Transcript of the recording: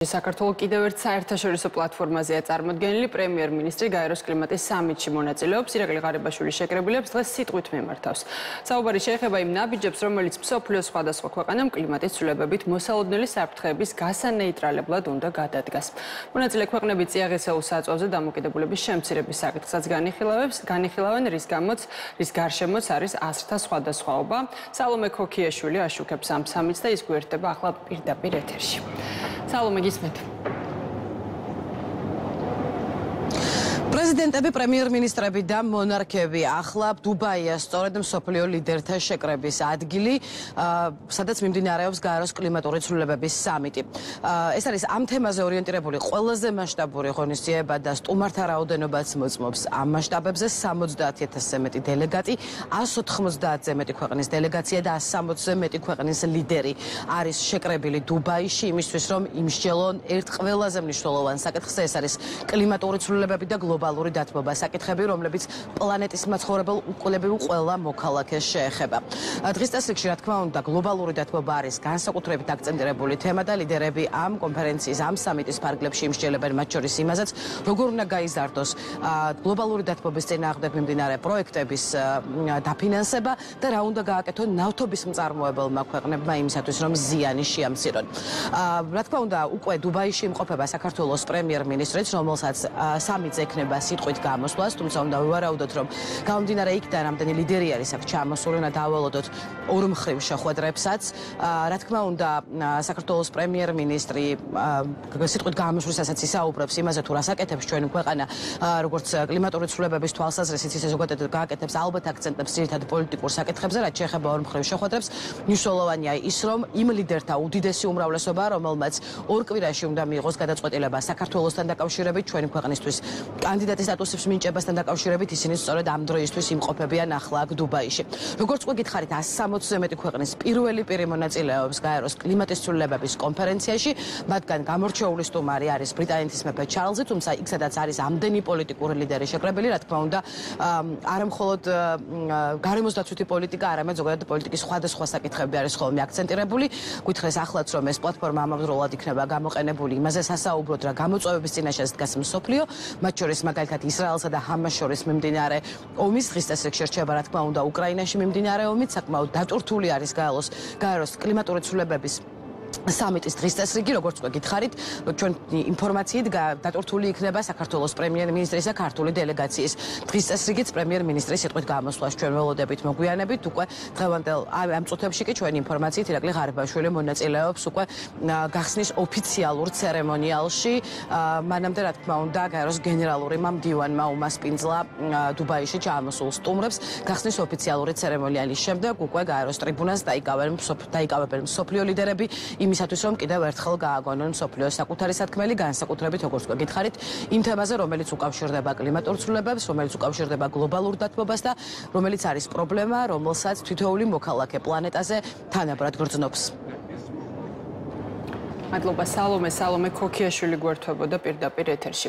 საქართველოს კიდევ ერთ საერთაშორისო პლატფორმაზეა წარმოდგენილი პრემიერ-მინისტრი გაეროს კლიმატის სამიტში მონაწილეობს ირაკლი ღარიბაშვილი შეკრებილებს დღეს სიტყვით მიმართავს. საუბარი შეეხება იმ ნაბიჯებს, რომელიც მსოფლიოს სხვადასხვა ქვეყანამ კლიმატის ცვლილებებით მოსალოდნელი საფრთხეების გასანეიტრალებლად უნდა გადადგას. მონაწილე ქვეყნები წიაღისეულ საწვავზე დამოკიდებულების შემცირების საკითხსაც განიხილავენ, რის გარშემოც არის აზრთა სხვადასხვაობა. სალომე ქოქიაშვილი აშუქებს ამ სამიტს და ის გვერდება ახლა პირდაპირ ეთერში. სალომე გისმენთ. პრეზიდენტები, პრემიერ-მინისტრები და მონარქები ახლა დუბაია სწორედ მსოფლიო ლიდერთა შეკრების ადგილი, სადაც მიმდინარეობს გაეროს კლიმატური ცვლილებების სამიტი. ეს არის ამ თემაზე ორიენტირებული ყველაზე მასშტაბური ღონისძიება და სტუმართა რაოდენობაც მოწმობს ამ მასშტაბებზე 70,000-ზე მეტი დელეგატი, 190-ზე მეტი ქვეყნის დელეგაცია და 160-ზე მეტი ქვეყნის ლიდერი არის შეკრებილი დუბაიში იმისთვის, რომ იმსჯელონ ერთ ყველაზე მნიშვნელოვან საკითხზე, ეს არის კლიმატური ცვლილებები და გლობალური დათბობა, საკითხები, რომლებიც პლანეტის მაცხოვრებელ უკულებრივ ყველა მოქალაქეს შეეხება. დღის წესრიგში, რა თქმა უნდა, გლობალური დათბობა არის განსაკუთრებით აქცენტირებული თემა და ლიდერები ამ კონფერენციის, ამ სამიტის ფარგლებში იმსჯელებენ, მათ შორის იმაზეც, როგორ უნდა გაიზარდოს გლობალური დათბობის წინააღმდეგ მიმდინარე პროექტების დაფინანსება და რა უნდა გააკეთონ ნავთობის მწარმოებელმა ქვეყნებმა იმისათვის, რომ ზიანი შეამცირონ. რა თქმა უნდა, უკვე დუბაიში იმყოფება საქართველოს პრემიერ-მინისტრიც, რომელსაც სამიტზე ექნება სიტყვით გამოსვლას, თუმცა უნდა ვივარაუდოთ, რომ გამომდინარე იქიდან რამდენი ლიდერი არის აქ ჩამოსული, უნდა დავალოდოთ ორმხრივ შეხვედრებსაც. რა თქმა უნდა, საქართველოს პრემიერ-მინისტრი სიტყვით გამოსვლისასაც ისაუბრებს იმაზე, თუ რას აკეთებს ჩვენი ქვეყანა, როგორც კლიმატური ცვლილებების თვალსაზრისით, ისე ზოგადად გააკეთებს ალბათ აქცენტებს ძირითად პოლიტიკურ საკითხებზე, რაც შეეხება ორმხრივ შეხვედრებს. მნიშვნელოვანია ის, რომ იმ ლიდერთა უდიდესი უმრავლესობა, რომელმაც ორ კვირაში უნდა მიიღოს გადაწყვეტილება საქართველოსთან დაკავშირებით, ჩვენი ქვეყნისთვის კანდიდატის სტატუსის მინიჭებასთან დაკავშირებით, ისინი სწორედ ამ დროისთვის იმყოფებიან ახლა აქ დუბაიში. როგორც უკვე გითხარით, 160-ზე მეტი ქვეყნის პირველი პირი მონაწილეობს გაეროს კლიმატის ცვლილებების კონფერენციაში, მათგან გამორჩეული სტუმარი არის ბრიტანეთის მეფე ჩარლზი, თუმცა იქ სადაც არის ამდენი პოლიტიკური ლიდერი შეკრებილი, რა თქმა უნდა, არა მხოლოდ გარემოს დაცვითი პოლიტიკა, არამედ ზოგადად პოლიტიკის სხვადასხვა საკითხები არის ხოლმე აქცენტირებული. გითხრეს ახლაც, რომ ეს პლატფორმა ამავდროულად იქნება გამოყენებული იმაზე სასაუბროდ, რა გამოწვევების წინაშე დგას მსოფლიო, მათ შორის მაგალითად ისრაელსა და ჰამას შორის მიმდინარე ომის დღის წესრიგში რჩება, რა თქმა უნდა, უკრაინაში მიმდინარე ომით, საკმაოდ დატვირთული არის გაეროს კლიმატური ცვლილებების სამიტის დღის წესრიგი, როგორც უკვე გითხარით, ჩვენ ინფორმაციით დატვირთული იქნება საქართველოს პრემიერ-მინისტრის და ქართული დელეგაციის დღის წესრიგიც პრემიერ-მინისტრის სიტყვით გამოსვლას ჩვენ ველოდებით მოგვიანებით, უკვე დღევანდელ ამ წუთებში კი ჩვენი ინფორმაციით ირაკლი ღარიბაშვილი მონაწილეობს უკვე გახსნის ოფიციალურ ცერემონიალში. მანამდე, რა თქმა უნდა, გაეროს გენერალური მდივანმა უმასპინძლა დუბაიში ჩამოსულ სტუმრებს გახსნის ოფიციალური ცერემონიალის შემდეგ უკვე გაეროს ტრიბუნას დაიკავებენ მსოფლიო ლიდერები იმისათვის, რომ კიდევ ერთხელ გააგონონ მსოფლიოს საკუთარი სათქმელი, განსაკუთრებით, როგორც უკვე გითხარით, იმ თემაზე, რომელიც უკავშირდება კლიმატურ ცვლილებებს, რომელიც უკავშირდება გლობალურ დათბობას და რომელიც არის პრობლემა, რომელსაც თითოეული მოქალაქე პლანეტაზე თანაბრად გრძნობს. მადლობა სალომე ქოქიაშვილი გვერდებოდა პირდაპირ ეთერში.